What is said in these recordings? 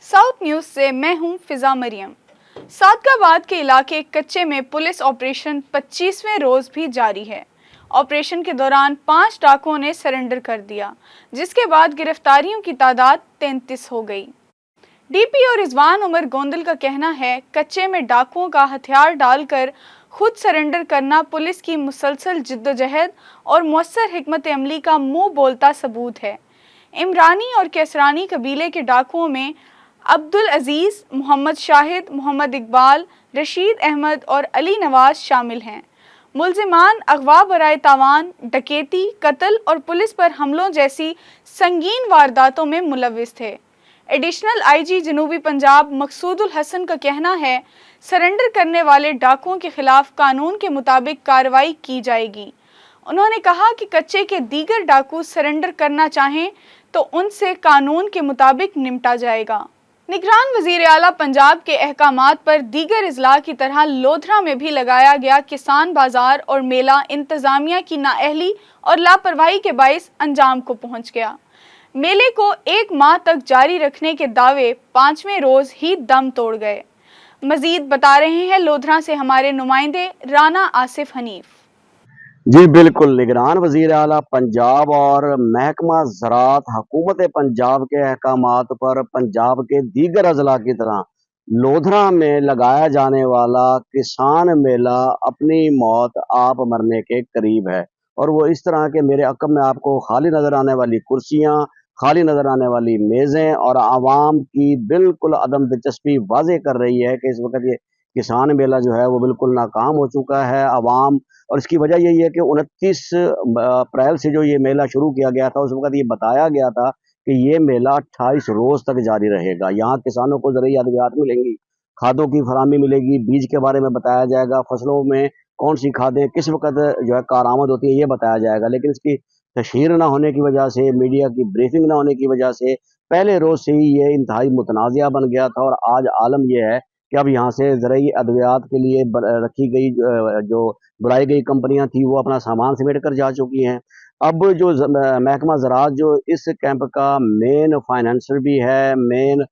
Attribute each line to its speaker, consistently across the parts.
Speaker 1: South news से मैं हूं फिजा मरियम। सादकाबाद के इलाके कच्चे में पुलिस ऑपरेशन 25वें रोज भी जारी है। ऑपरेशन के दौरान 5 डाकुओं ने सरेंडर कर दिया, जिसके बाद गिरफ्तारियों की तादाद 33 हो गई। डीपीओ रिजवान उमर गोंदल का कहना है, कच्चे में डाकुओं का हथियार डालकर खुद सरेंडर करना पुलिस की मुसलसल जिद्दोजहद और मौसर हिकमत अमली का मुंह बोलता सबूत है। इमरानी और कैसरानी कबीले के डाकुओं में अब्दुल अजीज, मोहम्मद शाहिद, मोहम्मद इकबाल, रशीद अहमद और अली नवाज शामिल हैं। मुल्जिमान अगवा बराए तावान, डकैती, कत्ल और पुलिस पर हमलों जैसी संगीन वारदातों में मुलविस थे। एडिशनल आईजी जनूबी पंजाब मकसूदुल हसन का कहना है, सरेंडर करने वाले डाकुओं के खिलाफ कानून के मुताबिक कार्रवाई की जाएगी। उन्होंने कहा कि कच्चे के दीगर डाकू सरेंडर करना चाहें तो उनसे कानून के मुताबिक निपटा जाएगा। निगरान वज़ीर आला पंजाब के अहकामात पर दीगर अजला की तरह लोधरा में भी लगाया गया किसान बाजार और मेला इंतजामिया की नाअहली और लापरवाही के बाइस अंजाम को पहुंच गया। मेले को 1 माह तक जारी रखने के दावे 5वें रोज ही दम तोड़ गए। मजीद बता रहे हैं लोधरा से हमारे नुमाइंदे राना आसिफ हनीफ।
Speaker 2: जी बिल्कुल, निगरान वज़ीर आला पंजाब और महकमा ज़राअत हुकूमत पंजाब के अहकामात पर पंजाब के दीगर अजला की तरह लोधरा में लगाया जाने वाला किसान मेला अपनी मौत आप मरने के करीब है। और वो इस तरह के मेरे अक़ब में आपको खाली नज़र आने वाली कुर्सियाँ, खाली नज़र आने वाली मेज़ें और आवाम की बिल्कुल अदम दिलचस्पी वाज़े कर रही है कि इस वक्त ये किसान मेला जो है वो बिल्कुल नाकाम हो चुका है। आवाम और इसकी वजह यही है कि 29 अप्रैल से जो ये मेला शुरू किया गया था, उस वक्त ये बताया गया था कि ये मेला 28 रोज़ तक जारी रहेगा। यहाँ किसानों को ज़रूरी अद्वियात मिलेंगी, खादों की फराहमी मिलेगी, बीज के बारे में बताया जाएगा, फसलों में कौन सी खादें किस वक्त जो है कारामद होती है ये बताया जाएगा। लेकिन इसकी तशहीर ना होने की वजह से, मीडिया की ब्रीफिंग ना होने की वजह से पहले रोज़ से ही ये इंतहाई मुतनाज़िया बन गया था। और आज आलम यह है कि अब यहाँ से ज़रूरी अद्वियात के लिए रखी गई जो बुलाई गई कंपनियां थी वो अपना सामान समेट कर जा चुकी हैं। अब जो महकमा ज़राअत जो इस कैंप का मेन फाइनेंसर भी है, मेन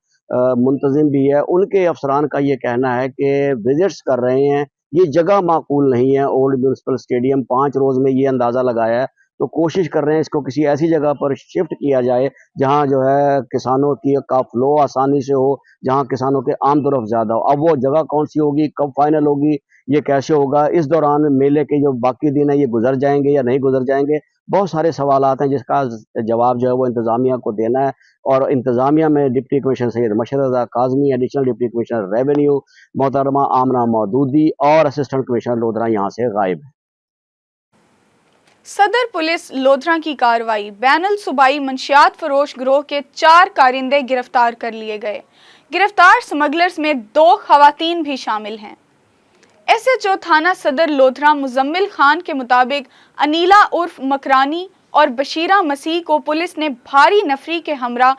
Speaker 2: मुंतज़िम भी है, उनके अफसरान का ये कहना है कि विजिट्स कर रहे हैं, ये जगह माकूल नहीं है। ओल्ड म्यूनसिपल स्टेडियम 5 रोज़ में ये अंदाज़ा लगाया है, तो कोशिश कर रहे हैं इसको किसी ऐसी जगह पर शिफ्ट किया जाए जहां जो है किसानों की का फ्लो आसानी से हो, जहां किसानों के आमदोरफ्त ज़्यादा हो। अब वो जगह कौन सी होगी, कब फाइनल होगी, ये कैसे होगा, इस दौरान मेले के जो बाकी दिन है ये गुजर जाएंगे या नहीं गुजर जाएंगे, बहुत सारे सवालात हैं जिसका जवाब जो है वो इंतज़ामिया को देना है। और इंतज़ामिया में deputy commissioner Syed Mashhad Raza Kazmi, additional deputy commissioner revenue मोहतरमा आमना मौदूदी और असिस्टेंट कमिश्नर लोधरा यहाँ से गायब है।
Speaker 1: सदर पुलिस लोधरा की कार्रवाई, बैनुल सूबाई मंशियात फरोश गिरोह के 4 कारिंदे गिरफ्तार कर लिए गए। गिरफ्तार स्मगलर्स में 2 खवातीन भी शामिल हैं। एसएचओ थाना सदर लोधरा मुजम्मिल खान के मुताबिक अनीला उर्फ मकरानी और बशीरा मसीह को पुलिस ने भारी नफरी के हमरा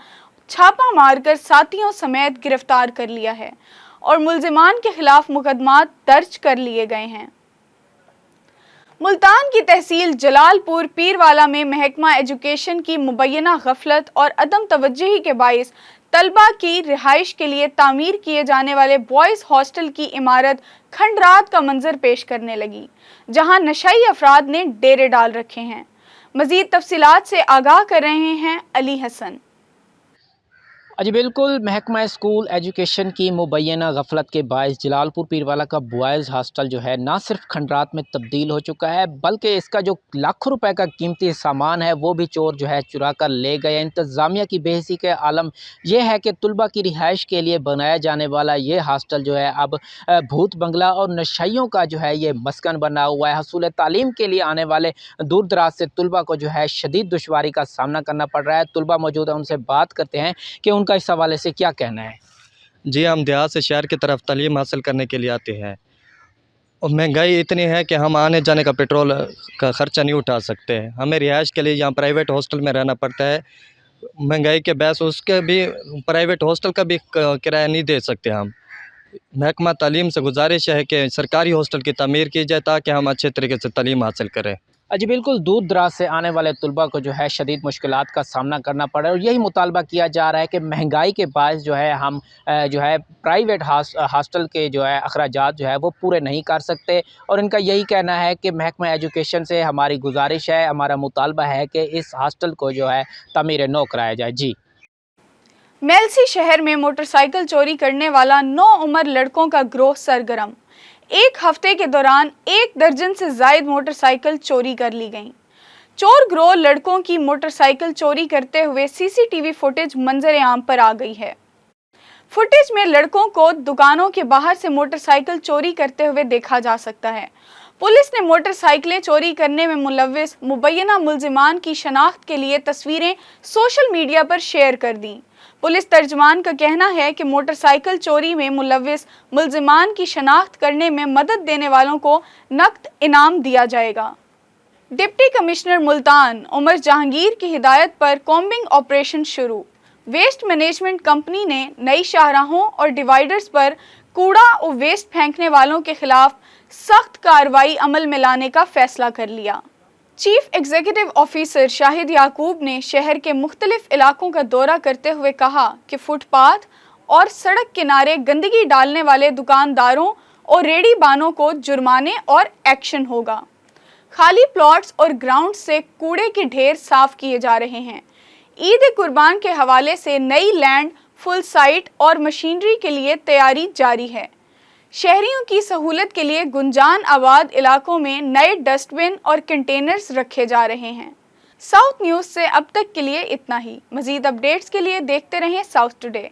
Speaker 1: छापा मारकर साथियों समेत गिरफ्तार कर लिया है और मुल्जिमान के खिलाफ मुकदमात दर्ज कर लिए गए हैं। मुल्तान की तहसील जलालपुर पीरवाला में महकमा एजुकेशन की मुबैना गफलत और अदम तवज्जुही के बाइस तलबा की रिहाइश के लिए तामीर किए जाने वाले बॉयज़ हॉस्टल की इमारत खंडरात का मंजर पेश करने लगी, जहां नशाई अफराद ने डेरे डाल रखे हैं। मजीद तफसीलात से आगाह कर रहे हैं अली हसन।
Speaker 3: जी बिल्कुल, महकमा स्कूल एजुकेशन की मुबैना गफलत के बायस जलालपुर पीरवाला का बॉयज़ हॉस्टल जो है ना सिर्फ खंडरात में तब्दील हो चुका है, बल्कि इसका जो लाखों रुपए का कीमती सामान है वो भी चोर जो है चुरा कर ले गए। इंतज़ामिया की बेहसी के आलम यह है कि तलबा की रिहाइश के लिए बनाया जाने वाला ये हॉस्टल जो है अब भूत बंगला और नशाइयों का जो है ये मस्कन बना हुआ है। हसूल तालीम के लिए आने वाले दूर दराज से तलबा को जो है शदीद दुश्वारी का सामना करना पड़ रहा है। तलबा मौजूद है, उनसे बात करते हैं कि उनका इस हवाले से क्या कहना है।
Speaker 4: जी, हम देहात से शहर की तरफ तालीम हासिल करने के लिए आते हैं और महंगाई इतनी है कि हम आने जाने का पेट्रोल का ख़र्चा नहीं उठा सकते हैं। हमें रिहाइश के लिए यहाँ प्राइवेट हॉस्टल में रहना पड़ता है। महंगाई के बहस उसके भी प्राइवेट हॉस्टल का भी किराया नहीं दे सकते हम। महकमा तालीम से गुजारिश है कि सरकारी हॉस्टल की तामीर की जाए ताकि हम अच्छे तरीके से तालीम हासिल करें।
Speaker 3: जी बिल्कुल, दूर दराज से आने वाले तलबा को जो है शदीद मुश्किलात का सामना करना पड़ रहा है, और यही मुतालबा किया जा रहा है कि महंगाई के बायस जो है हम जो है प्राइवेट हॉस्टल के जो है अखराजात जो है वो पूरे नहीं कर सकते। और इनका यही कहना है कि महकमा एजुकेशन से हमारी गुजारिश है, हमारा मुतालबा है कि इस हॉस्टल को जो है तामीर नौ कराया जाए। जी।
Speaker 1: मेलसी शहर में मोटरसाइकिल चोरी करने वाला 9 उम्र लड़कों का गिरोह सरगर्म। एक हफ्ते के दौरान 1 दर्जन से जायद मोटरसाइकिल चोरी कर ली गईं। चोर गिरोह लड़कों की मोटरसाइकिल चोरी करते हुए सीसीटीवी फुटेज मंजर आम पर आ गई है। फुटेज में लड़कों को दुकानों के बाहर से मोटरसाइकिल चोरी करते हुए देखा जा सकता है। पुलिस ने मोटरसाइकिलें चोरी करने में मुलव्विस मुबैना मुल्जिमान की शनाख्त के लिए तस्वीरें सोशल मीडिया पर शेयर कर दी। पुलिस तर्जमान का कहना है कि मोटरसाइकिल चोरी में मुलव्विस मुल्जिमान की शनाख्त करने में मदद देने वालों को नकद इनाम दिया जाएगा। डिप्टी कमिश्नर मुल्तान उमर जहांगीर की हिदायत पर कॉम्बिंग ऑपरेशन शुरू। वेस्ट मैनेजमेंट कंपनी ने नई शाहराहों और डिवाइडर्स पर कूड़ा और वेस्ट फेंकने वालों के खिलाफ सख्त कार्रवाई अमल में लाने का फैसला कर लिया। चीफ एग्जीक्यूटिव ऑफिसर शाहिद याकूब ने शहर के मुख्तलिफ इलाकों का दौरा करते हुए कहा कि फुटपाथ और सड़क किनारे गंदगी डालने वाले दुकानदारों और रेडी बानों को जुर्माने और एक्शन होगा। खाली प्लॉट्स और ग्राउंड से कूड़े के ढेर साफ किए जा रहे हैं। ईद कुर्बान के हवाले से नई लैंड, फुल साइट और मशीनरी के लिए तैयारी जारी है। शहरियों की सहूलत के लिए गुंजान आबाद इलाकों में नए डस्टबिन और कंटेनर्स रखे जा रहे हैं। साउथ न्यूज़ से अब तक के लिए इतना ही। मज़ीद अपडेट्स के लिए देखते रहें साउथ टुडे।